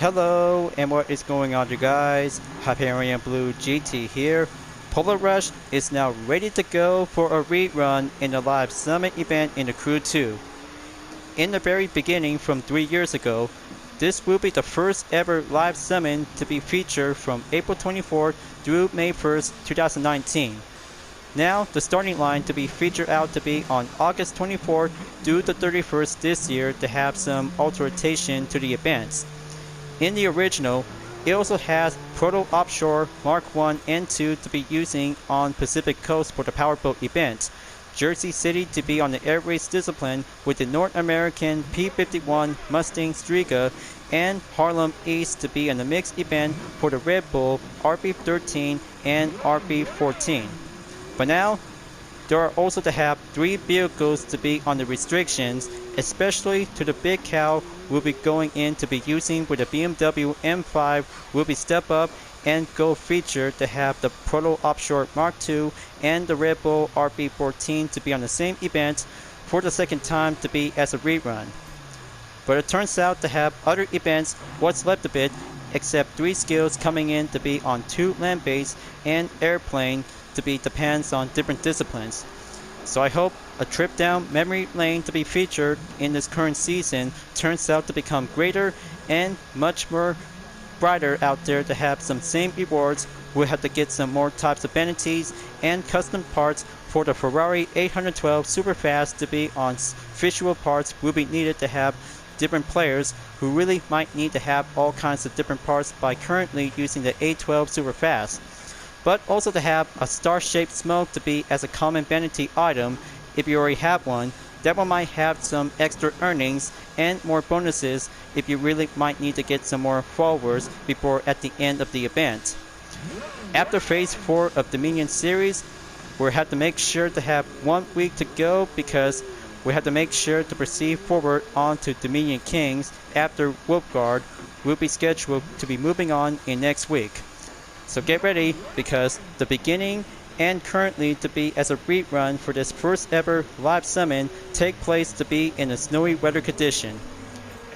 Hello, and what is going on, you guys? Hyperion-Blue-GT here. Polar Rush is now ready to go for a rerun in the live summit event in the Crew 2. In the very beginning from 3 years ago, this will be the first ever live summon to be featured from April 24th through May 1st, 2019. Now, the starting line to be featured out to be on August 24th through the 31st this year to have some alteration to the events. In the original, it also has Proto Offshore Mark 1 and 2 to be using on Pacific Coast for the Powerboat event, Jersey City to be on the air race discipline with the North American P51 Mustang Striga, and Harlem East to be in the mixed event for the Red Bull RB13 and RB14. But now, there are also to have 3 vehicles to be on the restrictions, especially to the big cow we'll be going in to be using with the Bmw M5 will be step up and go feature to have the Proto Offshore Mark II and the Red Bull RB14 to be on the same event for the second time to be as a rerun. But it turns out to have other events what's left of it, except 3 skills coming in to be on 2 land-based and airplane to be depends on different disciplines. So I hope a trip down memory lane to be featured in this current season turns out to become greater and much more brighter out there to have some same rewards. We'll have to get some more types of vanities and custom parts for the Ferrari 812 Superfast to be on visual parts will be needed to have different players who really might need to have all kinds of different parts by currently using the 812 Superfast. But also to have a star-shaped smoke to be as a common vanity item if you already have one. That one might have some extra earnings and more bonuses if you really might need to get some more followers before at the end of the event. After phase 4 of the Minion series, we'll have to make sure to have 1 week to go because we have to make sure to proceed forward on to Dominion Kings after Wolfguard will be scheduled to be moving on in next week. So get ready because the beginning and currently to be as a rerun for this first ever live summon take place to be in a snowy weather condition.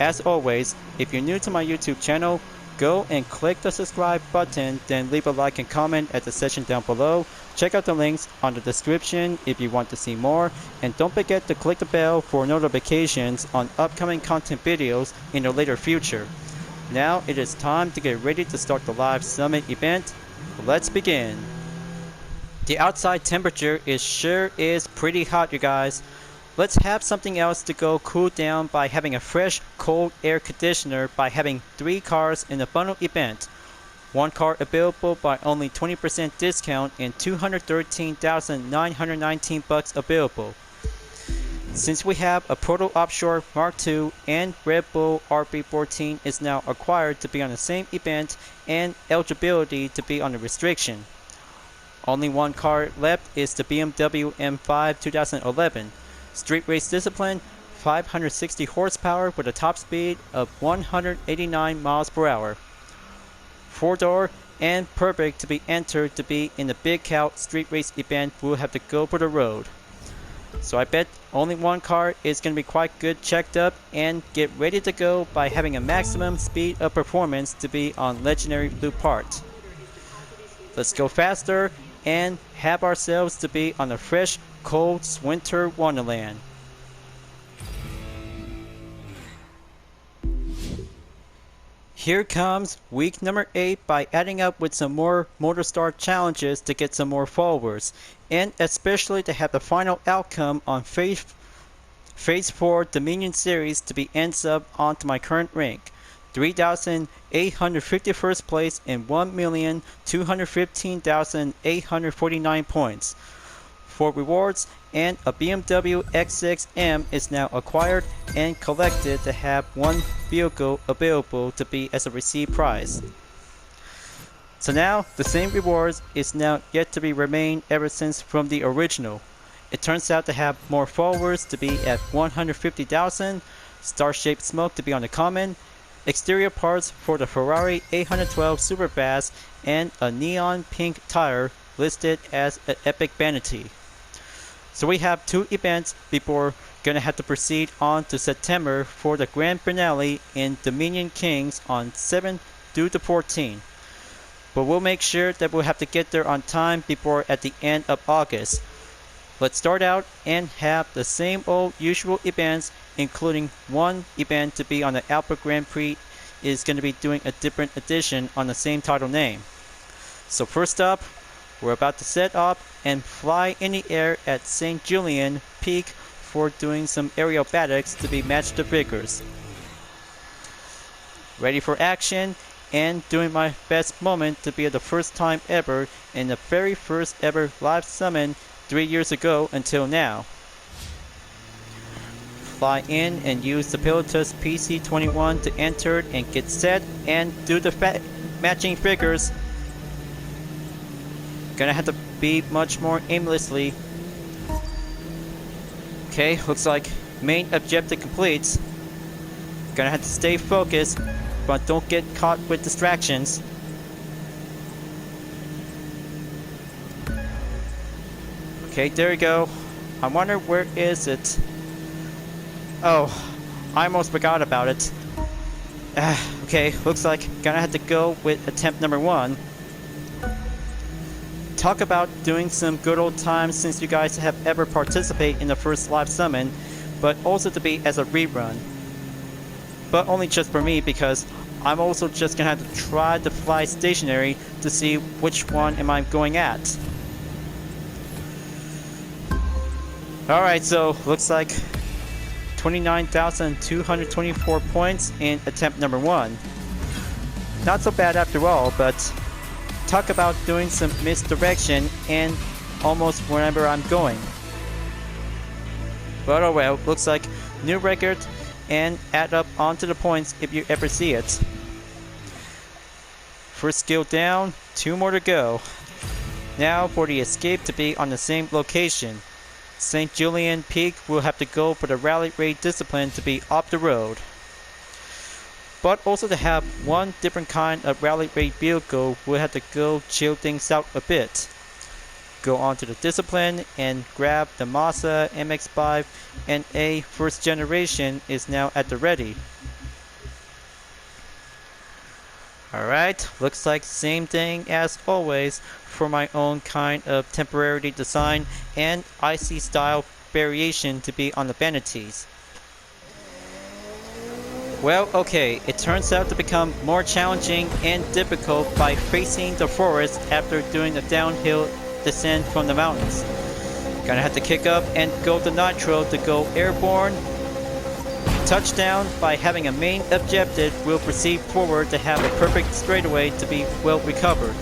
As always, if you're new to my YouTube channel, go and click the subscribe button, then leave a like and comment at the section down below. Check out the links on the description if you want to see more, and don't forget to click the bell for notifications on upcoming content videos in the later future. Now it is time to get ready to start the live summit event. Let's begin. The outside temperature sure is pretty hot, you guys. Let's have something else to go cool down by having a fresh cold air conditioner by having 3 cars in the bundle event. 1 car available by only 20% discount and 213,919 bucks available. Since we have a Proto Offshore Mark II and Red Bull RB14 is now acquired to be on the same event and eligibility to be on the restriction. Only 1 car left is the Bmw M5 2011. Street race discipline, 560 horsepower with a top speed of 189 miles per hour. 4-door and perfect to be entered to be in the Big Cow street race event will have to go for the road. So I bet only 1 car is going to be quite good checked up and get ready to go by having a maximum speed of performance to be on legendary blue part. Let's go faster and have ourselves to be on a fresh cold winter wonderland. Here comes week number 8 by adding up with some more Motorstar challenges to get some more followers, and especially to have the final outcome on Phase 4 Dominion series to be ends up onto my current rank. 3,851st place and 1,215,849 points. For rewards, and a BMW X6M is now acquired and collected to have 1 vehicle available to be as a received prize. So now the same rewards is now yet to be remain ever since from the original. It turns out to have more followers to be at 150,000, star-shaped smoke to be on the common, exterior parts for the Ferrari 812 Superfast, and a neon pink tire listed as an epic vanity. So we have 2 events before gonna have to proceed on to September for the grand finale in Dominion Kings on 7th through the 14th. But we'll make sure that we'll have to get there on time before at the end of August. Let's start out and have the same old usual events, including one event to be on the Alpha Grand Prix is going to be doing a different edition on the same title name. So first up, we're about to set up and fly in the air at St. Julian Peak for doing some aerobatics to be matched to figures. Ready for action and doing my best moment to be the first time ever in the very first ever live summon 3 years ago until now. Fly in and use the Pilotus PC-21 to enter and get set and do the matching figures. Gonna have to be much more aimlessly. Okay, looks like main objective complete. Gonna have to stay focused, but don't get caught with distractions. Okay, there you go. I wonder where is it? Oh, I almost forgot about it. Okay, looks like gonna have to go with attempt number 1. Talk about doing some good old times since you guys have ever participated in the first live summon, but also to be as a rerun. But only just for me because I'm also just gonna have to try to fly stationary to see which one am I going at. Alright, so looks like 29,224 points in attempt number 1. Not so bad after all, but talk about doing some misdirection and almost wherever I'm going. But oh well, looks like new record and add up onto the points if you ever see it. First skill down, 2 more to go. Now for the escape to be on the same location. St. Julian Peak will have to go for the rally raid discipline to be off the road. But also to have one different kind of rally raid vehicle, we'll have to go chill things out a bit. Go on to the discipline and grab the Mazda MX-5 and A first generation is now at the ready. Alright, looks like same thing as always for my own kind of temporary design and IC style variation to be on the vanities. Well, okay, it turns out to become more challenging and difficult by facing the forest after doing the downhill descent from the mountains. Gonna have to kick up and go to nitro to go airborne. Touchdown by having a main objective will proceed forward to have a perfect straightaway to be well recovered.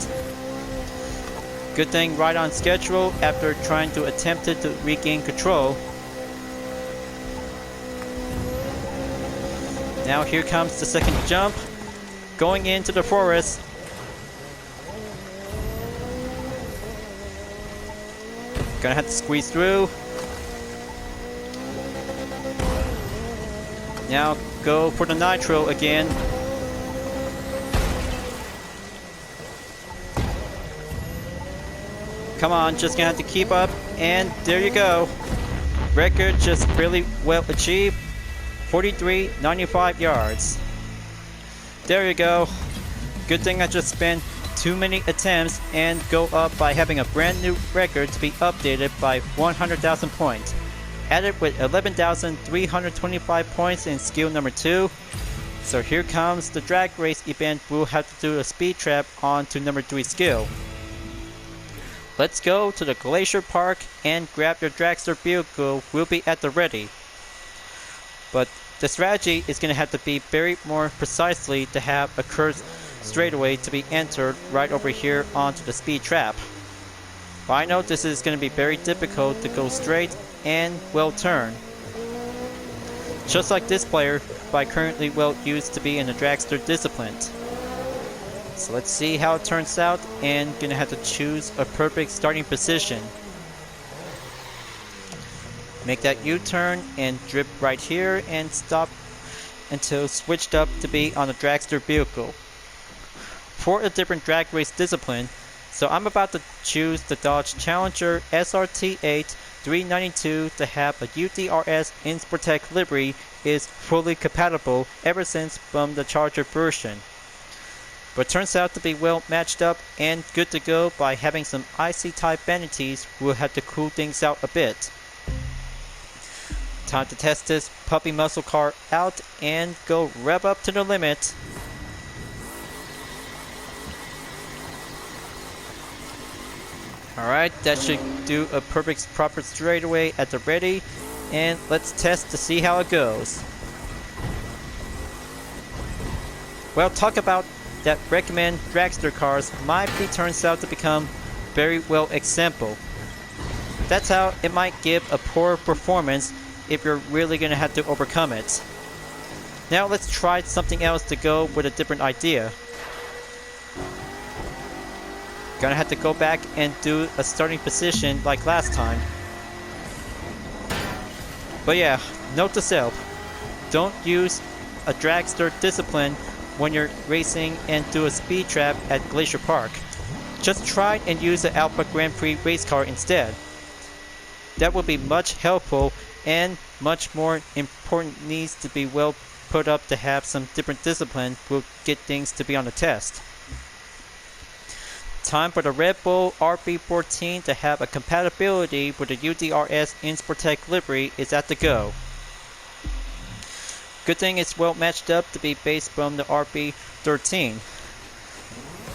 Good thing right on schedule after trying to attempt to regain control. Now here comes the second jump, going into the forest. Gonna have to squeeze through. Now go for the nitro again. Come on, just gonna have to keep up, and there you go. Record just really well achieved. 43.95 yards. There you go. Good thing I just spent too many attempts and go up by having a brand new record to be updated by 100,000 points. Added with 11,325 points in skill number 2. So here comes the drag race event. We'll have to do a speed trap on to number 3 skill. Let's go to the Glacier Park and grab your dragster vehicle. We'll be at the ready. But the strategy is going to have to be very more precisely to have a curved straightaway to be entered right over here onto the speed trap. But I know this is going to be very difficult to go straight and well turn. Just like this player, by currently well used to be in the dragster discipline. So let's see how it turns out, and gonna have to choose a perfect starting position. Make that U-turn and drip right here and stop until switched up to be on the dragster vehicle. For a different drag race discipline, so I'm about to choose the Dodge Challenger SRT8 392 to have a UDRS Insportec livery is fully compatible ever since from the Charger version. But turns out to be well matched up and good to go by having some icy type vanities. We'll have to cool things out a bit. Time to test this puppy muscle car out and go rev up to the limit. Alright, that should do a perfect proper straightaway at the ready, and let's test to see how it goes. Well, talk about that recommend dragster cars might be turns out to become very well example. That's how it might give a poor performance if you're really gonna have to overcome it. Now let's try something else to go with a different idea. Gonna have to go back and do a starting position like last time. But yeah, note to self, don't use a dragster discipline when you're racing and do a speed trap at Glacier Park. Just try and use the Alpha Grand Prix race car instead. That will be much helpful, and much more important needs to be well put up to have some different discipline will get things to be on the test. Time for the Red Bull RB14 to have a compatibility with the UDRS Insportec livery is at the go. Good thing it's well matched up to be based from the RB13.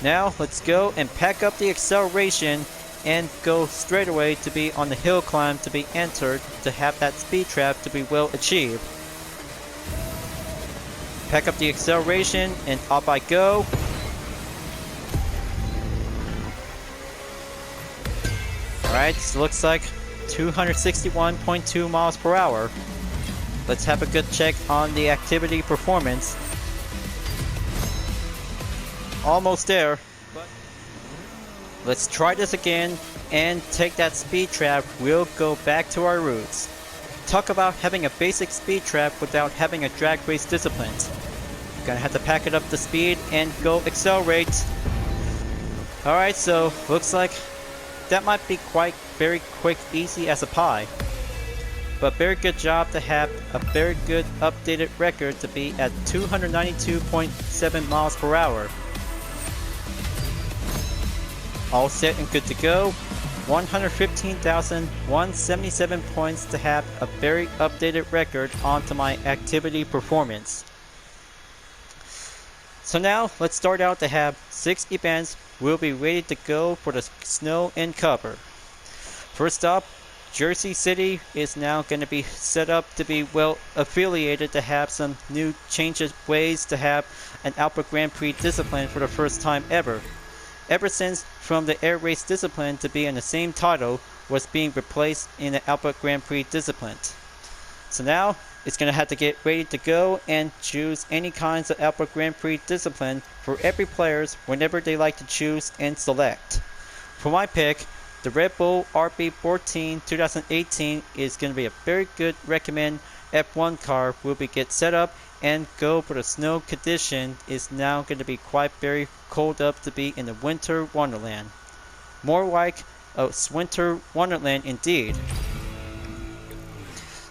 Now let's go and pack up the acceleration and go straight away to be on the hill climb to be entered to have that speed trap to be well achieved. Pack up the acceleration and off I go. Alright, so looks like 261.2 miles per hour. Let's have a good check on the activity performance. Almost there. But let's try this again and take that speed trap. We'll go back to our roots. Talk about having a basic speed trap without having a drag race discipline. Gonna have to pack it up to speed and go accelerate. Alright, so looks like that might be quite very quick, easy as a pie. But very good job to have a very good updated record to be at 292.7 miles per hour. All set and good to go. 115,177 points to have a very updated record onto my activity performance. So now let's start out to have 6 events. We'll be ready to go for the snow and cover. First up, Jersey City is now going to be set up to be well affiliated to have some new changes ways to have an Alpha Grand Prix discipline for the first time ever. Ever since from the Air Race discipline to be in the same title was being replaced in the Alpha Grand Prix discipline. So now it's going to have to get ready to go and choose any kinds of Alpha Grand Prix discipline for every players whenever they like to choose and select. For my pick, the Red Bull RB14 2018 is going to be a very good recommend F1 car. Will be get set up and go for the snow condition is now going to be quite very cold up to be in the winter wonderland. More like a winter wonderland indeed.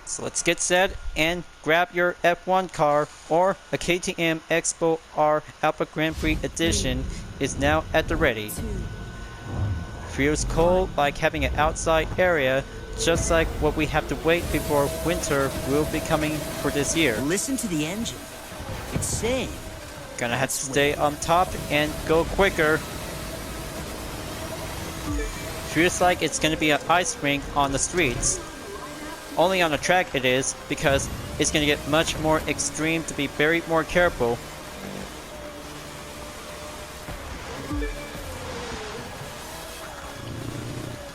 So let's get set and grab your F1 car or a KTM Expo R Alpha Grand Prix Edition is now at the ready. Feels cold like having an outside area, just like what we have to wait before winter will be coming for this year. Listen to the engine. It's saying. Gonna have to stay on top and go quicker. Feels like it's gonna be an ice rink on the streets. Only on the track it is, because it's gonna get much more extreme to be very more careful.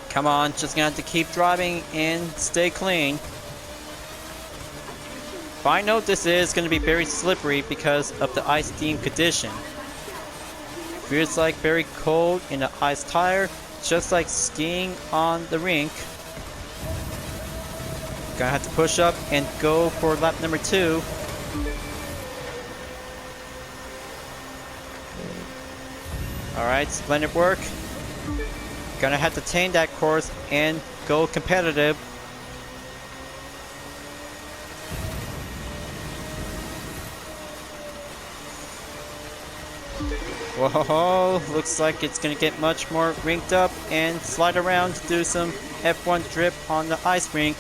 Come on, just gonna have to keep driving and stay clean. But I know this is gonna be very slippery because of the ice team condition. Feels like very cold in the ice tire, just like skiing on the rink. Gonna have to push up and go for lap number 2. Alright, splendid work. Gonna have to tame that course and go competitive. Whoa, looks like it's gonna get much more rinked up and slide around to do some F1 drip on the ice rink.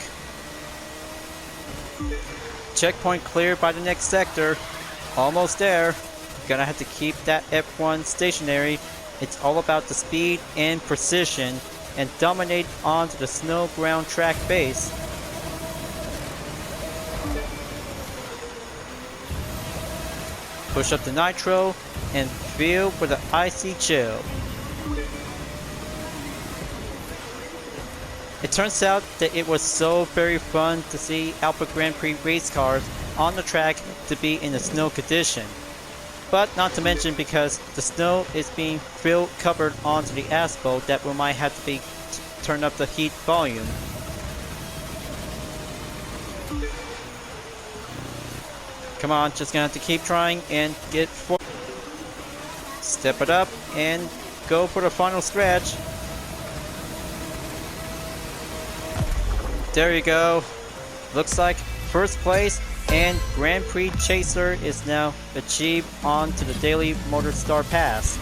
Checkpoint cleared by the next sector. Almost there. Gonna have to keep that F1 stationary. It's all about the speed and precision and dominate onto the snow ground track base. Push up the nitro and feel for the icy chill. It turns out that it was so very fun to see Alpha Grand Prix race cars on the track to be in a snow condition. But not to mention because the snow is being covered onto the asphalt that we might have to be turn up the heat volume. Come on, just gonna have to keep trying and get forward. Step it up and go for the final stretch. There you go. Looks like first place and Grand Prix Chaser is now achieved onto the Daily Motor Star Pass.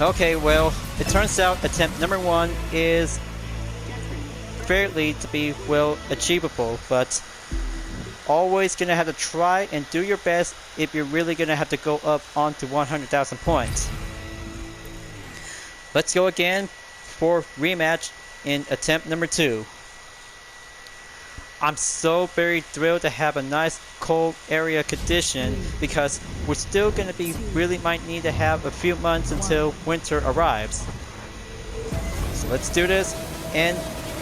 Okay, well, it turns out attempt number 1 is fairly to be well achievable, but always gonna have to try and do your best if you're really gonna have to go up onto 100,000 points. Let's go again for rematch in attempt number 2. I'm so very thrilled to have a nice cold area condition because we're still gonna be really might need to have a few months until winter arrives. So let's do this and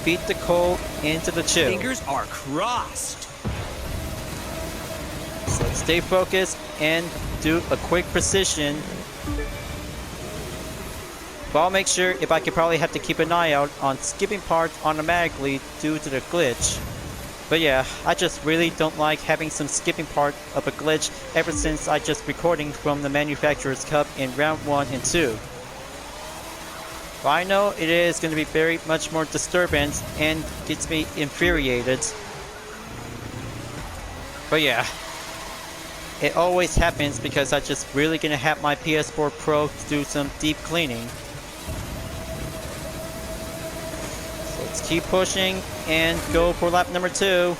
beat the cold into the chill. Fingers are crossed. So let's stay focused and do a quick precision. But I'll make sure if I could probably have to keep an eye out on skipping parts automatically due to the glitch. But yeah, I just really don't like having some skipping part of a glitch ever since I just recording from the Manufacturer's Cup in round 1 and 2. But I know it is going to be very much more disturbance and gets me infuriated. But yeah, it always happens because I just really gonna have my PS4 Pro to do some deep cleaning. So let's keep pushing and go for lap number 2.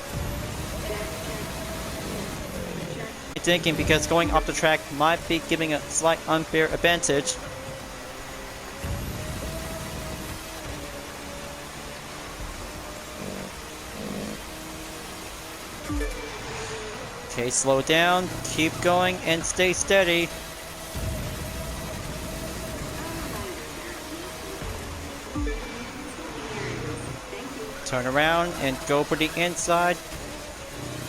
Thinking because going off the track might be giving a slight unfair advantage. Okay, slow down, keep going, and stay steady. Turn around and go for the inside.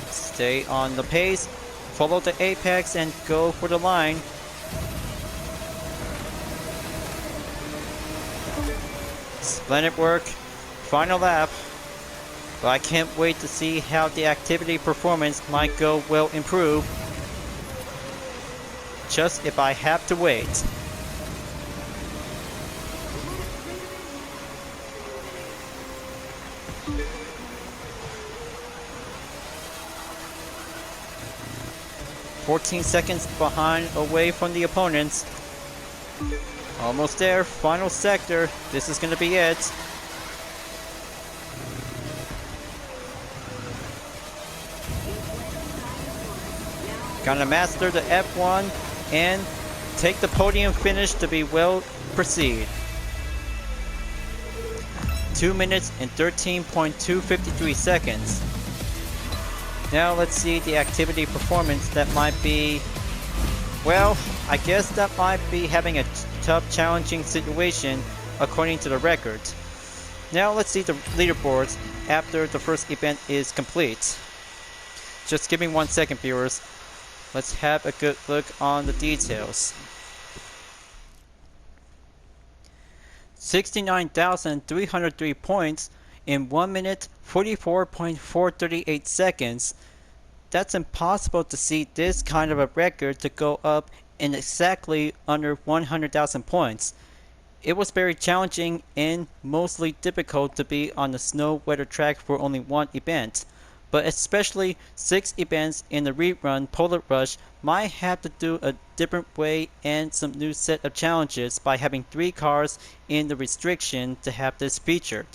Stay on the pace, follow the apex, and go for the line. Splendid work. Final lap. But I can't wait to see how the activity performance might go well improve. Just if I have to wait. "14 seconds behind away from the opponents. Almost there, final sector. This is gonna be it. Gonna master the F1 and take the podium finish to be well proceed. 2 minutes and 13.253 seconds. Now let's see the activity performance that might be, well, I guess that might be having a tough challenging situation according to the record. Now let's see the leaderboards after the first event is complete. Just give me 1 second, viewers. Let's have a good look on the details. 69,303 points in 1 minute 44.438 seconds. That's impossible to see this kind of a record to go up in exactly under 100,000 points. It was very challenging and mostly difficult to be on the snow weather track for only one event. but especially 6 events in the rerun Polar Rush might have to do a different way and some new set of challenges by having 3 cars in the restriction to have this featured.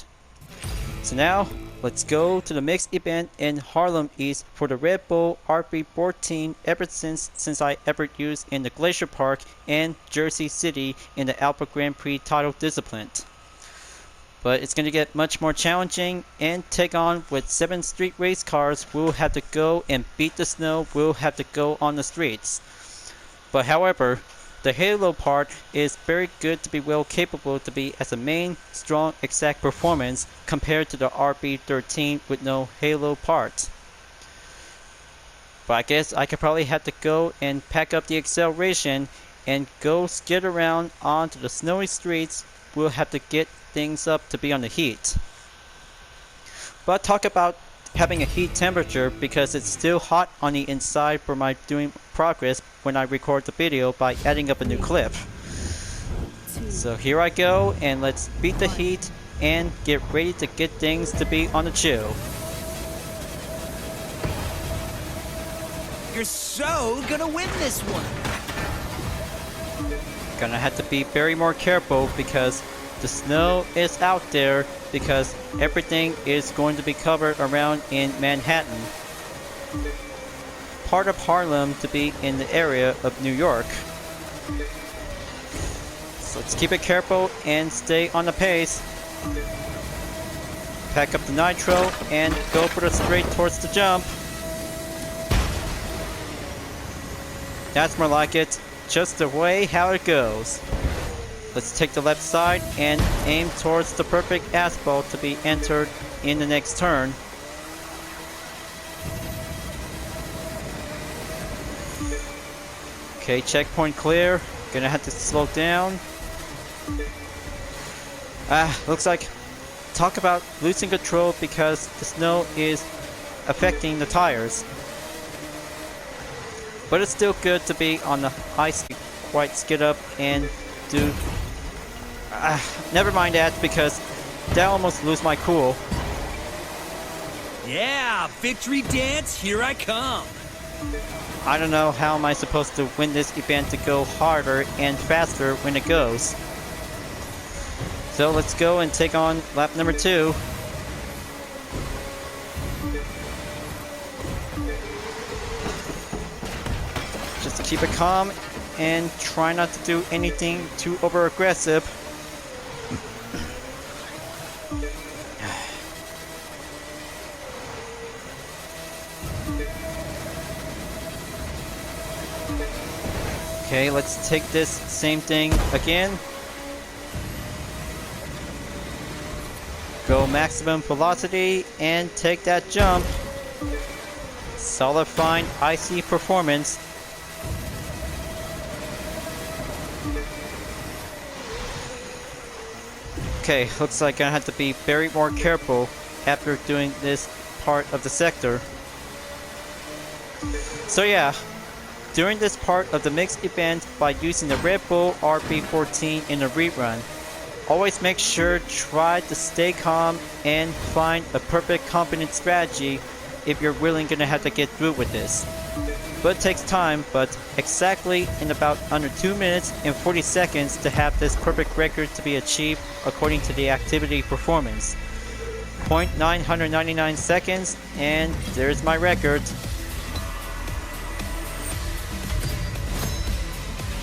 So now, let's go to the mixed event in Harlem East for the Red Bull RB14 ever since I ever used in the Glacier Park and Jersey City in the Alpha Grand Prix title discipline. But it's going to get much more challenging and take on with 7 street race cars. We'll have to go and beat the snow. We'll have to go on the streets. But however, the Halo part is very good to be well capable to be as a main, strong, exact performance compared to the RB13 with no Halo part. But I guess I could probably have to go and pack up the acceleration and go skid around onto the snowy streets. We'll have to get things up to be on the heat. But talk about having a heat temperature because it's still hot on the inside for my doing progress when I record the video by adding up a new clip. So here I go, and let's beat the heat and get ready to get things to be on the chill. You're so gonna win this one. Gonna have to be very more careful because the snow is out there because everything is going to be covered around in Manhattan. Part of Harlem to be in the area of New York. So let's keep it careful and stay on the pace. Pack up the nitro and go for the straight towards the jump. That's more like it. Just the way how it goes. Let's take the left side and aim towards the perfect asphalt to be entered in the next turn. Okay, checkpoint clear. Gonna have to slow down. Looks like talk about losing control because the snow is affecting the tires. But it's still good to be on the high speed, quite skid up and do. Never mind that because that almost lose my cool. Yeah, victory dance, here I come. I don't know how am I supposed to win this event to go harder and faster when it goes. So let's go and take on lap number 2. Just keep it calm and try not to do anything too over aggressive. Okay, let's take this same thing again. Go maximum velocity and take that jump. Solid fine icy performance. Okay, looks like I have to be very more careful after doing this part of the sector. So yeah, during this part of the mixed event by using the Red Bull RB14 in a rerun, always make sure try to stay calm and find a perfect competent strategy if you're really gonna have to get through with this. But it takes time, but exactly in about under 2 minutes and 40 seconds to have this perfect record to be achieved according to the activity performance. 0.999 seconds, and there's my record.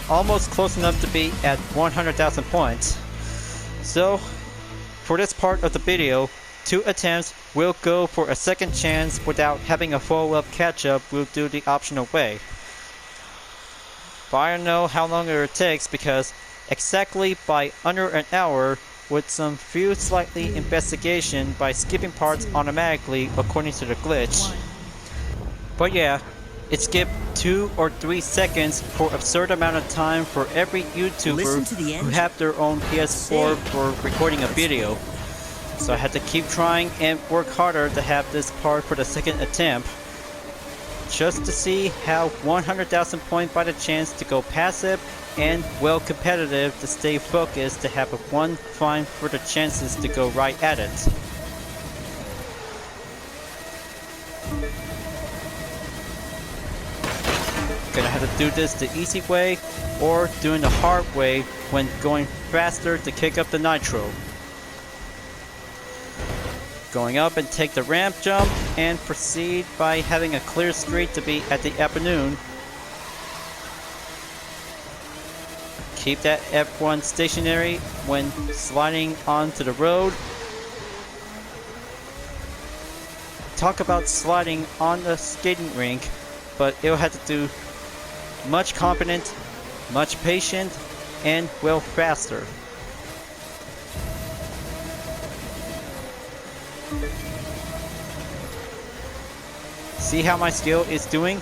Almost close enough to be at 100,000 points. So, for this part of the video, 2 attempts will go for a second chance without having a follow-up catch-up. We'll do the optional way. But I don't know how long it takes because exactly by under an hour with some few slightly investigation by skipping parts automatically according to the glitch. But yeah, it skipped 2 or 3 seconds for absurd amount of time for every YouTuber who have their own PS4 for recording a video. So I had to keep trying and work harder to have this part for the second attempt. Just to see how 100,000 points by the chance to go passive and well competitive to stay focused to have a one fine for the chances to go right at it. Gonna have to do this the easy way or doing the hard way when going faster to kick up the nitro. Going up and take the ramp jump and proceed by having a clear street to be at the afternoon. Keep that F1 stationary when sliding onto the road. Talk about sliding on the skating rink, but it'll have to do much confident, much patient, and well faster. See how my skill is doing?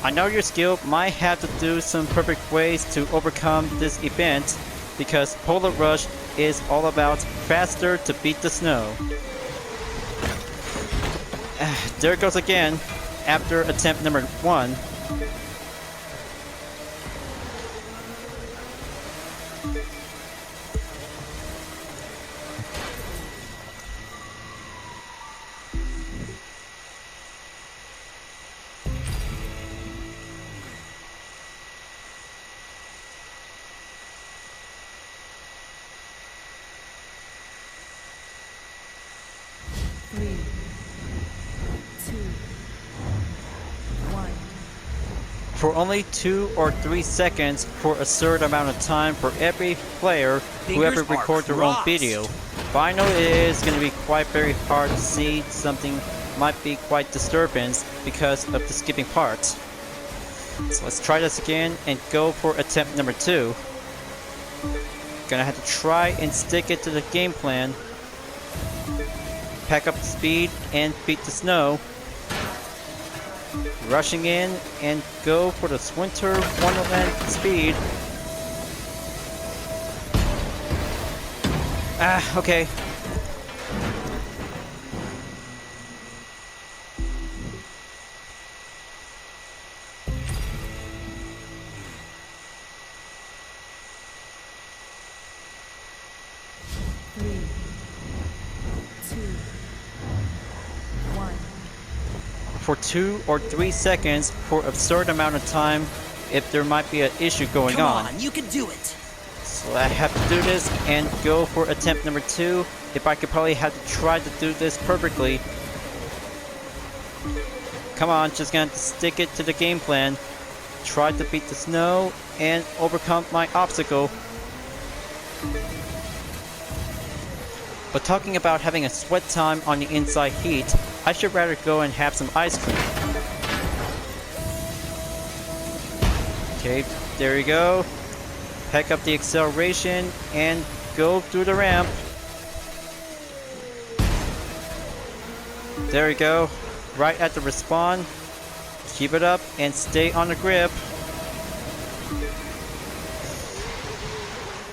I know your skill might have to do some perfect ways to overcome this event because Polar Rush is all about faster to beat the snow. There it goes again after attempt number 1. For only 2 or 3 seconds for a certain amount of time for every player who ever records their own video. But I know it is going to be quite very hard to see. Something might be quite disturbance because of the skipping parts. So let's try this again and go for attempt number 2. Gonna have to try and stick it to the game plan. Pack up the speed and beat the snow. Rushing in and go for the Winter Wonderland speed. Okay. For 2 or 3 seconds for a certain amount of time if there might be an issue going on. Come on, you can do it. So I have to do this and go for attempt number 2. If I could probably have to try to do this perfectly. Come on, just gonna have to stick it to the game plan. Try to beat the snow and overcome my obstacle. But talking about having a sweat time on the inside heat, I should rather go and have some ice cream. Okay, there you go. Pack up the acceleration and go through the ramp. There you go. Right at the respawn. Keep it up and stay on the grip.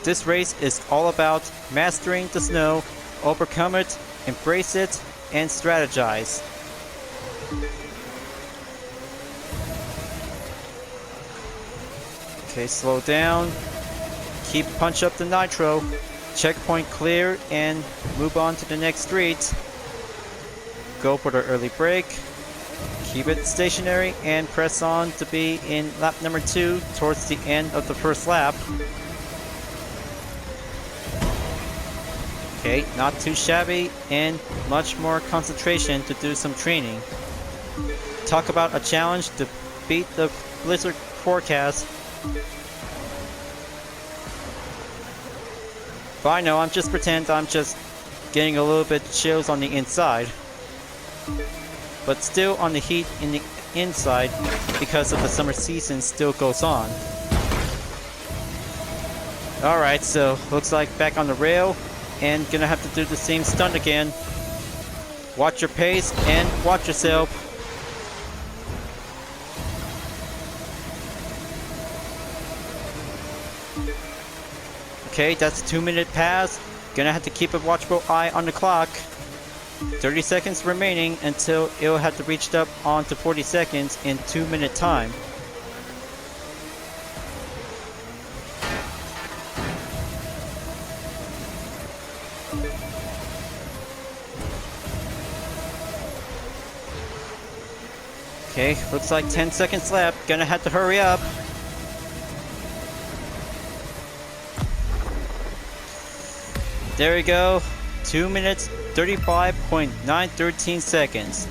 This race is all about mastering the snow, overcome it, embrace it, and strategize. Okay, slow down. Keep punch up the nitro. Checkpoint clear and move on to the next street. Go for the early break. Keep it stationary and press on to be in lap number 2 towards the end of the first lap. Okay, not too shabby and much more concentration to do some training. Talk about a challenge to beat the blizzard forecast. But I know, I'm just pretend I'm just getting a little bit chills on the inside. But still on the heat in the inside because of the summer season still goes on. Alright, so looks like back on the rail. And gonna have to do the same stunt again. Watch your pace and watch yourself. Okay, that's a 2-minute pass. Gonna have to keep a watchful eye on the clock. 30 seconds remaining until it'll have to reach up on to 40 seconds in 2-minute time. Okay, looks like 10 seconds left. Gonna have to hurry up. There we go. 2 minutes, 35.913 seconds.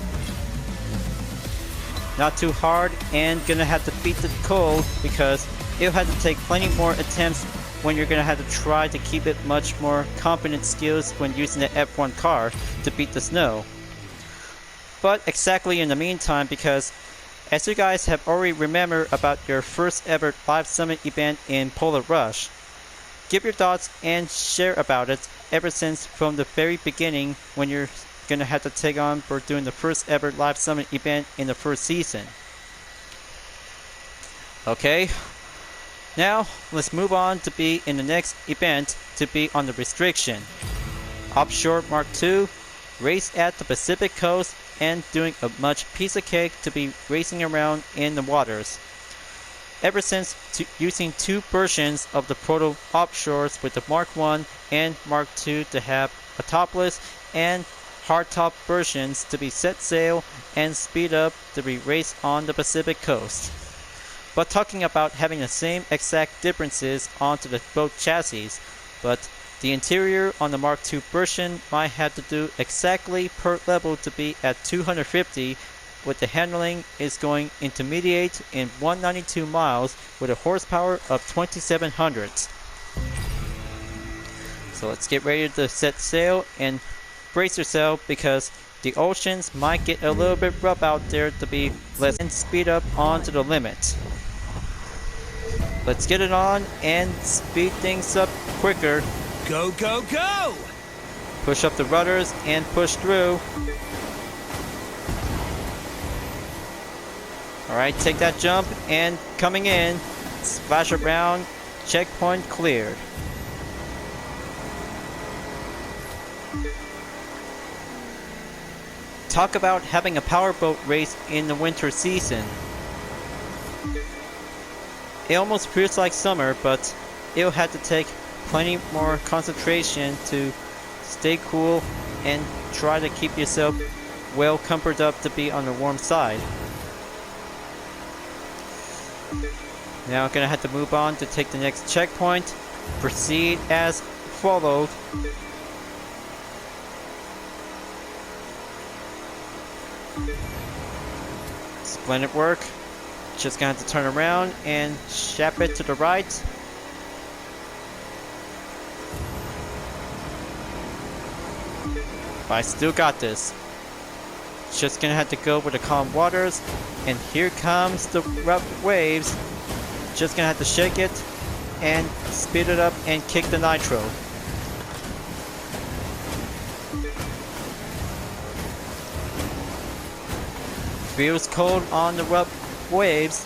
Not too hard, and gonna have to beat the cold because it'll have to take plenty more attempts when you're gonna have to try to keep it much more confident skills when using the F1 car to beat the snow. But exactly in the meantime, because as you guys have already remembered about your first ever live summit event in Polar Rush, give your thoughts and share about it ever since from the very beginning when you're gonna have to take on for doing the first ever live summit event in the first season. Okay, now let's move on to be in the next event to be on the restriction. Offshore Mark II, race at the Pacific coast and doing a much piece of cake to be racing around in the waters. Ever since using two versions of the proto Offshores with the Mark I and Mark II to have a topless and hardtop versions to be set sail and speed up to be raced on the Pacific coast. But talking about having the same exact differences onto the both chassis, but the interior on the Mark II version might have to do exactly per level to be at 250, with the handling is going intermediate in 192 miles with a horsepower of 2700. So let's get ready to set sail and brace yourself because the oceans might get a little bit rough out there to be less and speed up onto the limit. Let's get it on and speed things up quicker. Go, go, go! Push up the rudders and push through. Alright, take that jump and coming in. Splash around. Checkpoint cleared. Talk about having a powerboat race in the winter season. It almost feels like summer, but it'll have to take plenty more concentration to stay cool and try to keep yourself well comforted up to be on the warm side. Now I'm gonna have to move on to take the next checkpoint. Proceed as followed. Splendid work. Just gonna have to turn around and shap it to the right. But I still got this. Just gonna have to go with the calm waters. And here comes the rough waves. Just gonna have to shake it and speed it up and kick the nitro. Feels cold on the rough waves.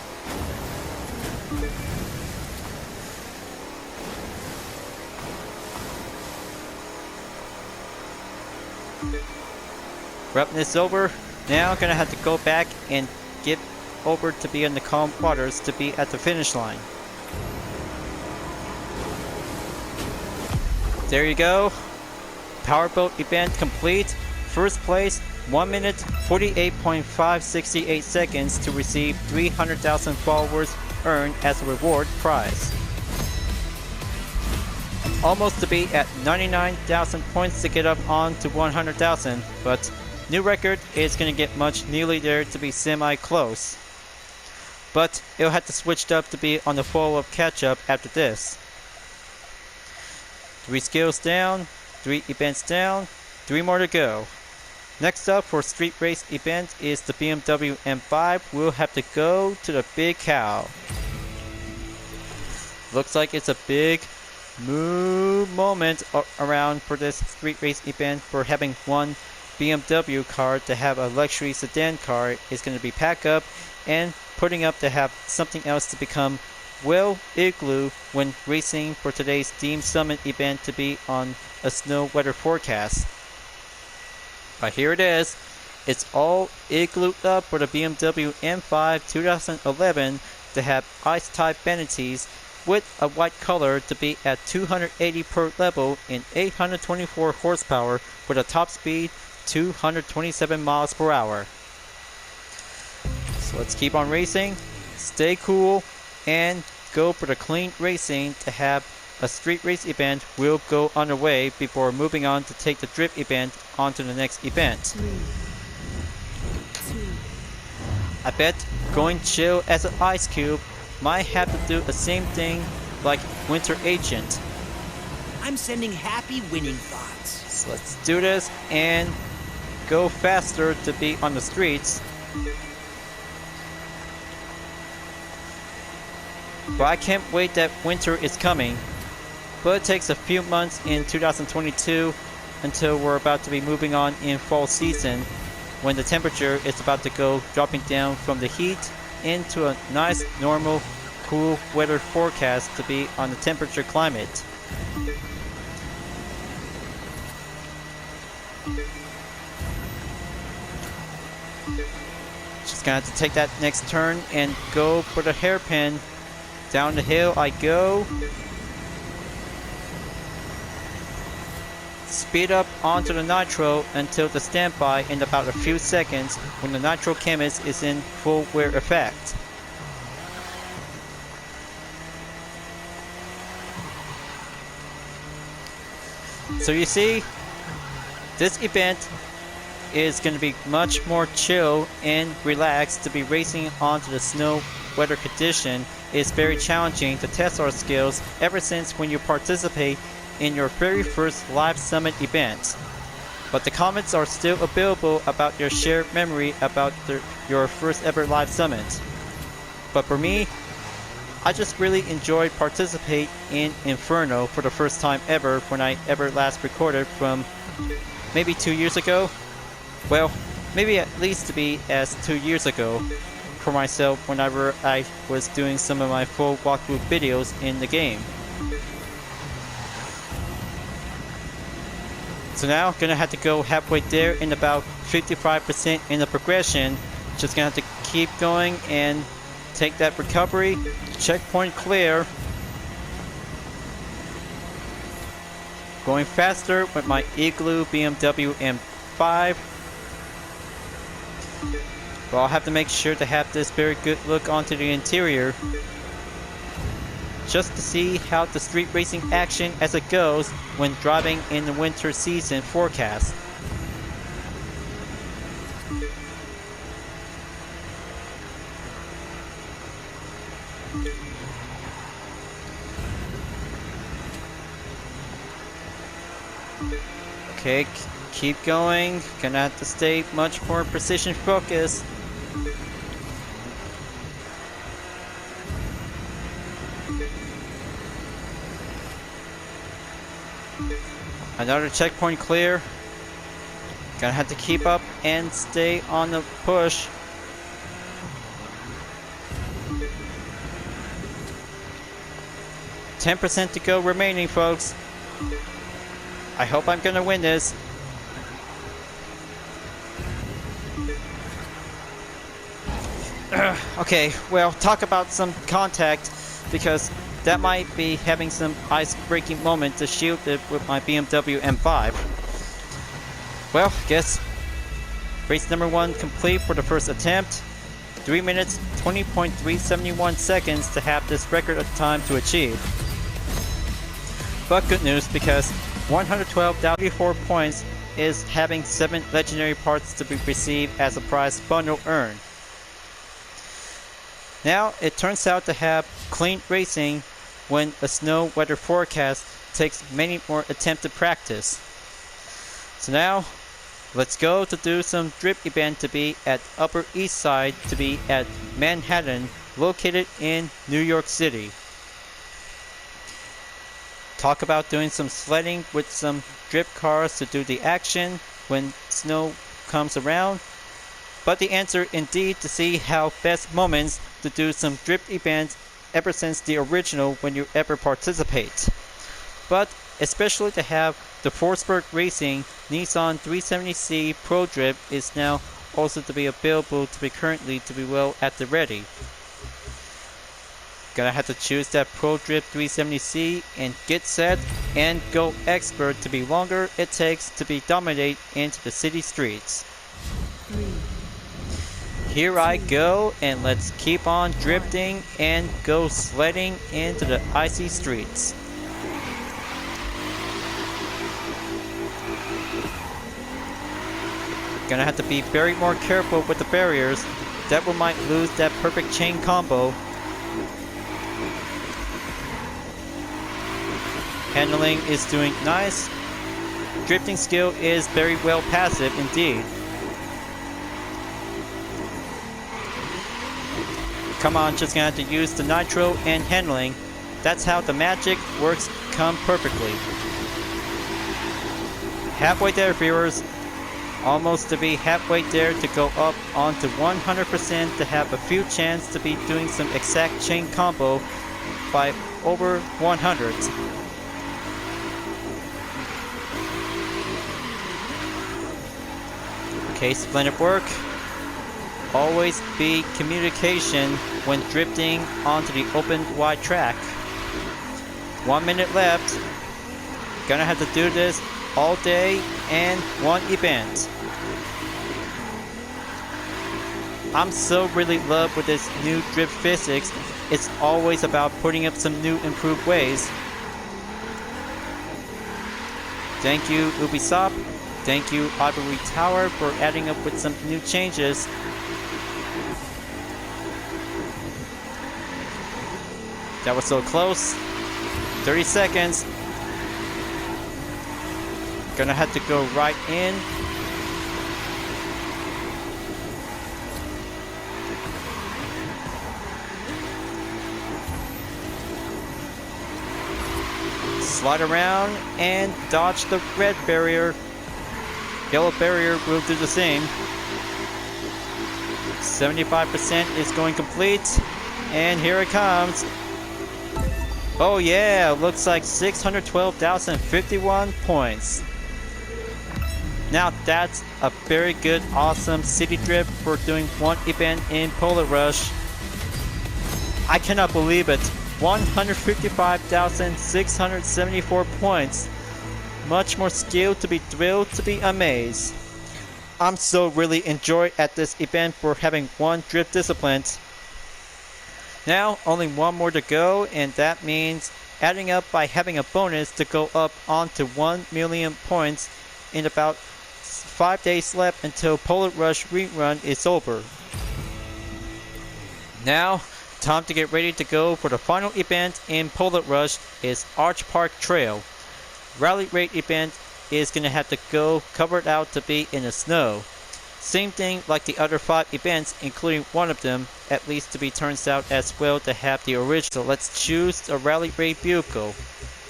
Roughness over. Now gonna have to go back and get over to be in the calm waters to be at the finish line. There you go. Powerboat event complete. First place, 1 minute 48.568 seconds to receive 300,000 followers earned as a reward prize. Almost to be at 99,000 points to get up on to 100,000, but new record is going to get much nearly there to be semi-close. But it'll have to switch up to be on the follow-up catch-up after this. 3 skills down, 3 events down, 3 more to go. Next up for street race event is the Bmw M5. We'll have to go to the Big Cow. Looks like it's a big moment around for this street race event for having one BMW car to have a luxury sedan car is going to be packed up and putting up to have something else to become well igloo when racing for today's Steam Summit event to be on a snow weather forecast. But here it is. It's all iglooed up for the BMW M5 2011 to have ice-type vanities with a white color to be at 280 per level and 824 horsepower with a top speed 227 miles per hour. So let's keep on racing, stay cool, and go for the clean racing to have a street race event will go underway before moving on to take the drift event onto the next event. I bet going chill as an ice cube might have to do the same thing like Winter Agent. I'm sending happy winning thoughts. So let's do this and go faster to be on the streets. But I can't wait that winter is coming. But it takes a few months in 2022 until we're about to be moving on in fall season, when the temperature is about to go dropping down from the heat into a nice, normal, cool weather forecast to be on the temperature climate. Just gonna have to take that next turn and go for the hairpin. Down the hill I go. Speed up onto the nitro until the standby in about a few seconds when the nitro chemist is in full wear effect. So you see, this event is going to be much more chill and relaxed to be racing onto the snow weather condition. It's very challenging to test our skills ever since when you participate in your very first live summit event. But the comments are still available about your shared memory about your first ever live summit. But for me, I just really enjoyed participating in Inferno for the first time ever when I ever last recorded from maybe 2 years ago. Well, maybe at least to be as 2 years ago for myself whenever I was doing some of my full walkthrough videos in the game. So now, gonna have to go halfway there in about 55% in the progression. Just gonna have to keep going and take that recovery. Checkpoint clear. Going faster with my Igloo BMW M5. But I'll have to make sure to have this very good look onto the interior, just to see how the street racing action as it goes when driving in the winter season forecast. Okay, keep going. Gonna have to stay much more precision focused. Another checkpoint clear. Gonna have to keep up and stay on the push. %10 to go remaining, folks. I hope I'm gonna win this. Okay, well, talk about some contact, because that might be having some ice-breaking moment to shield it with my BMW M5. Well, guess race number 1 complete for the first attempt. 3 minutes, 20.371 seconds to have this record of time to achieve. But good news, because 112,084 points is having 7 legendary parts to be received as a prize bundle earned. Now, it turns out to have clean racing when a snow weather forecast takes many more attempted practice. So now, let's go to do some drift event to be at Upper East Side to be at Manhattan, located in New York City. Talk about doing some sledding with some drift cars to do the action when snow comes around. But the answer indeed to see how best moments to do some drift events ever since the original when you ever participate. But especially to have the Forsberg Racing Nissan 370C Pro Drift is now also to be available to be currently to be well at the ready. Gonna have to choose that Pro Drift 370C and get set and go expert to be longer it takes to be dominate into the city streets. Here I go, and let's keep on drifting and go sledding into the icy streets. Gonna have to be very more careful with the barriers. That one might lose that perfect chain combo. Handling is doing nice. Drifting skill is very well passive indeed. Come on, just gonna have to use the nitro and handling. That's how the magic works come perfectly. Halfway there, viewers. Almost to be halfway there to go up onto 100% to have a few chance to be doing some exact chain combo by over 100. Okay, splendid work. Always be communication when drifting onto the open wide track. 1 minute left. Gonna have to do this all day and one event. I'm so really in love with this new drift physics. It's always about putting up some new improved ways. Thank you Ubisoft. Thank you Ivory Tower for adding up with some new changes. That was so close. 30 seconds. Gonna have to go right in. Slide around and dodge the red barrier. Yellow barrier will do the same. 75% is going complete. And here it comes. Oh yeah, looks like 612,051 points. Now that's a very good, awesome city drift for doing one event in Polar Rush. I cannot believe it. 155,674 points. Much more skill to be thrilled, to be amazed. I'm so really enjoyed at this event for having one drift discipline. Now only one more to go, and that means adding up by having a bonus to go up onto 1 million points in about 5 days left until Polar Rush Rerun is over. Now, time to get ready to go for the final event in Polar Rush is Arch Park Trail. Rally Raid event is gonna have to go covered out to be in the snow. Same thing like the other 5 events, including one of them, at least to be turns out as well to have the original. So let's choose a Rally Raid vehicle.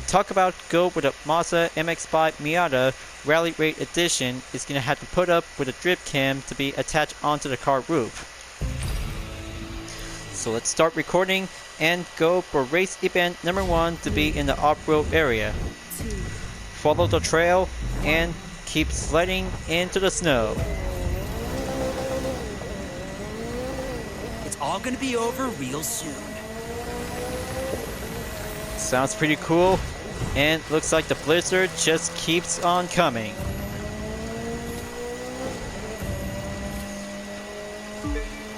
Talk about go with a Mazda MX-5 Miata Rally Raid Edition is gonna have to put up with a drift cam to be attached onto the car roof. So let's start recording and go for race event number 1 to be in the off-road area. Follow the trail and keep sledding into the snow. It's all gonna be over real soon. Sounds pretty cool, and looks like the blizzard just keeps on coming.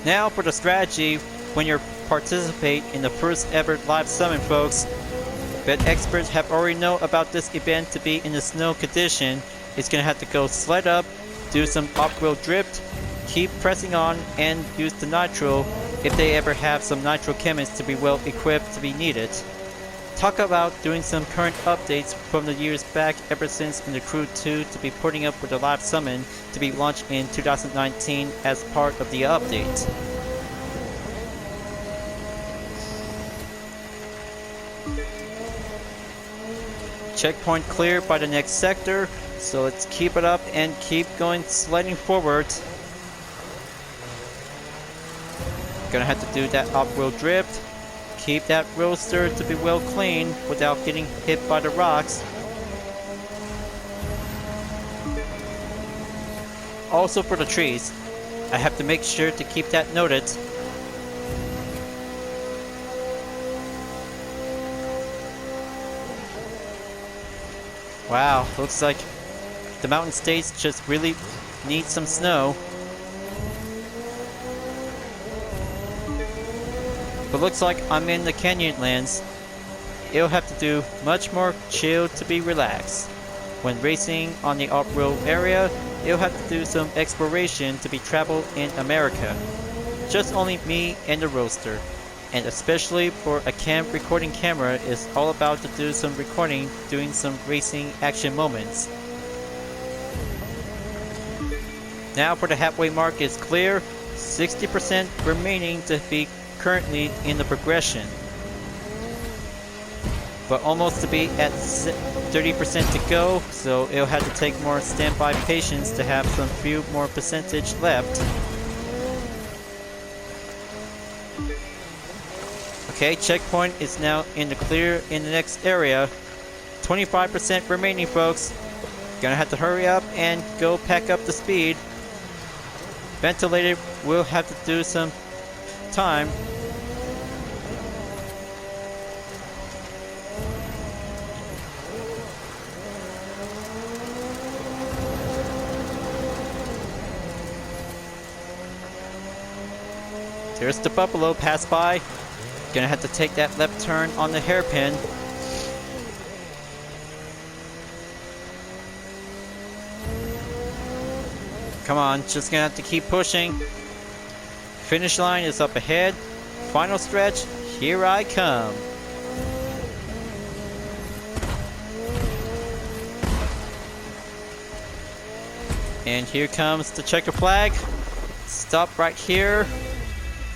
Now for the strategy when you participate in the first ever live summon, folks. Bet experts have already know about this event to be in the snow condition. It's gonna have to go sled up, do some off-road drift, keep pressing on, and use the nitro if they ever have some nitro chemists to be well equipped to be needed. Talk about doing some current updates from the years back ever since in the Crew 2 to be putting up with the live summon to be launched in 2019 as part of the update. Checkpoint cleared by the next sector, so let's keep it up and keep going sledding forward. Gonna have to do that off-road drift. Keep that roadster to be well clean without getting hit by the rocks. Also for the trees, I have to make sure to keep that noted. Wow, looks like the mountain states just really need some snow. But looks like I'm in the Canyonlands. It'll have to do much more chill to be relaxed. When racing on the off-road area, it'll have to do some exploration to be traveled in America. Just only me and the roadster. And especially for a recording camera is all about to do some recording, doing some racing action moments. Now for the halfway mark is clear, 60% remaining to be currently in the progression. But almost to be at 30% to go, so it'll have to take more standby patience to have some few more percentage left. Okay, checkpoint is now in the clear in the next area. 25% remaining, folks. Gonna have to hurry up and go pack up the speed. Ventilated will have to do some time. There's the Buffalo pass by. Gonna have to take that left turn on the hairpin. Come on, just gonna have to keep pushing. Finish line is up ahead. Final stretch, here I come. And here comes the checker flag. Stop right here.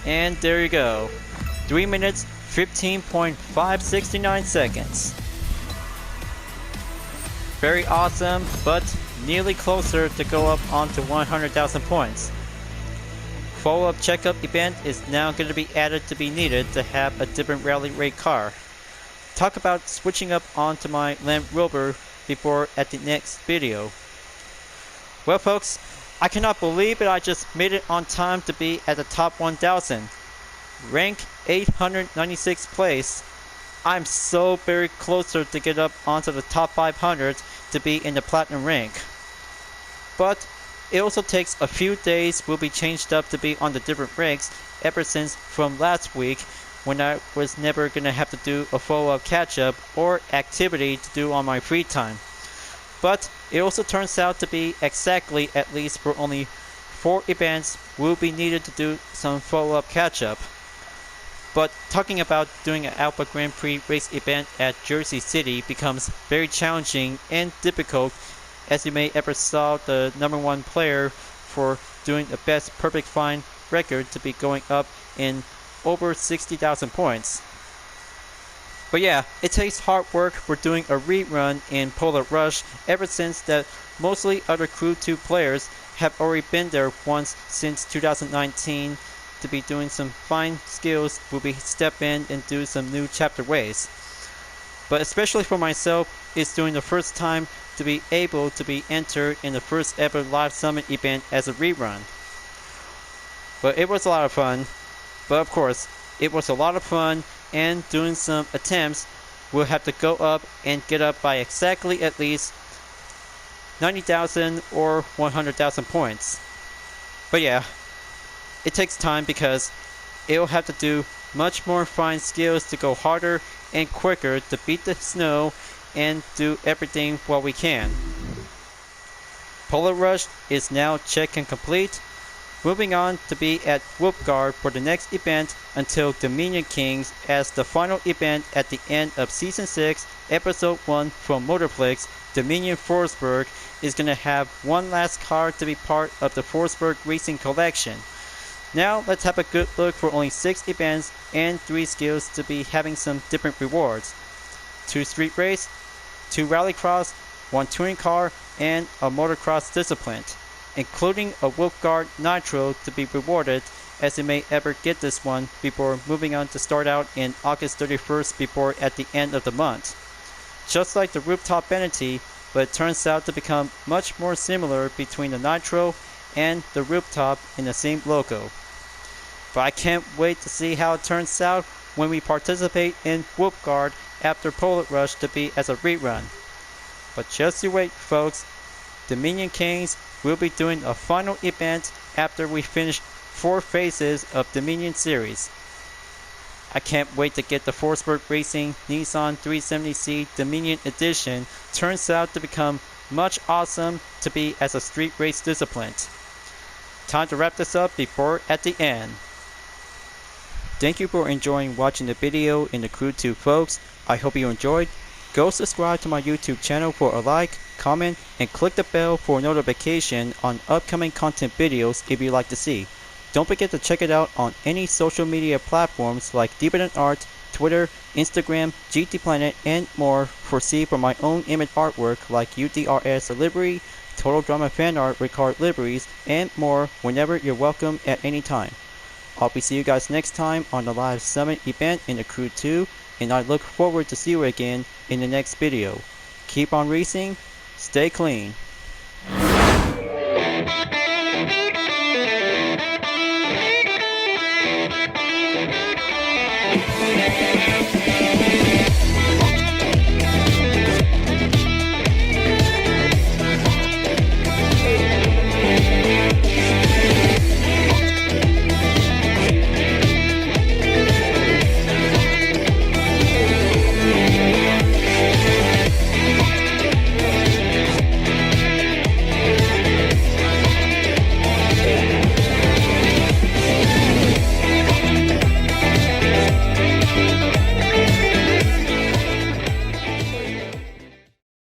And there you go. 3 minutes, 15.569 seconds. Very awesome, but nearly closer to go up onto 100,000 points. Follow-up checkup event is now going to be added to be needed to have a different rally rate car. Talk about switching up onto my Land Rover before at the next video. Well folks, I cannot believe it, I just made it on time to be at the top 1000. Rank 896 place. I'm so very closer to get up onto the top 500 to be in the platinum rank. But it also takes a few days will be changed up to be on the different ranks ever since from last week when I was never gonna have to do a follow-up catch-up or activity to do on my free time. But it also turns out to be exactly at least for only 4 events will be needed to do some follow-up catch-up. But talking about doing an Alpha Grand Prix race event at Jersey City becomes very challenging and difficult, as you may ever saw the #1 player for doing the best perfect fine record to be going up in over 60,000 points. But yeah, it takes hard work for doing a rerun in Polar Rush ever since that mostly other Crew 2 players have already been there once since 2019 to be doing some fine skills will be step in and do some new chapter ways. But especially for myself, it's doing the first time to be able to be entered in the first ever live summit event as a rerun. But it was a lot of fun. But of course, it was a lot of fun, and doing some attempts will have to go up and get up by exactly at least 90,000 or 100,000 points. But yeah, it takes time because it'll have to do much more fine skills to go harder and quicker to beat the snow and do everything while we can. Polar Rush is now check and complete. Moving on to be at Wolfguard for the next event until Dominion Kings as the final event at the end of Season 6, Episode 1 from Motorflix. Dominion Forsberg is going to have one last car to be part of the Forsberg Racing Collection. Now let's have a good look for only 6 events and 3 skills to be having some different rewards. 2 street race, 2 rallycross, 1 touring car, and a motocross discipline, including a Wolfguard Nitro to be rewarded, as you may ever get this one before moving on to start out in August 31st before at the end of the month. Just like the rooftop vanity, but it turns out to become much more similar between the Nitro and the rooftop in the same logo. But I can't wait to see how it turns out when we participate in Wolfguard after Polar Rush to be as a rerun. But just you wait, folks. Dominion Kings will be doing a final event after we finish 4 phases of Dominion series. I can't wait to get the Forsberg Racing Nissan 370C Dominion Edition. Turns out to become much awesome to be as a street race discipline. Time to wrap this up before at the end. Thank you for enjoying watching the video in the Crew 2, folks. I hope you enjoyed. Go subscribe to my YouTube channel for a like, comment, and click the bell for notification on upcoming content videos if you'd like to see. Don't forget to check it out on any social media platforms like Deeper Art, Twitter, Instagram, GT Planet, and more for see for my own image artwork like UDRS livery, Total Drama fan art, Ricard liveries, and more whenever you're welcome at any time. I'll be seeing you guys next time on the live summit event in the Crew 2, and I look forward to see you again in the next video. Keep on racing, stay clean.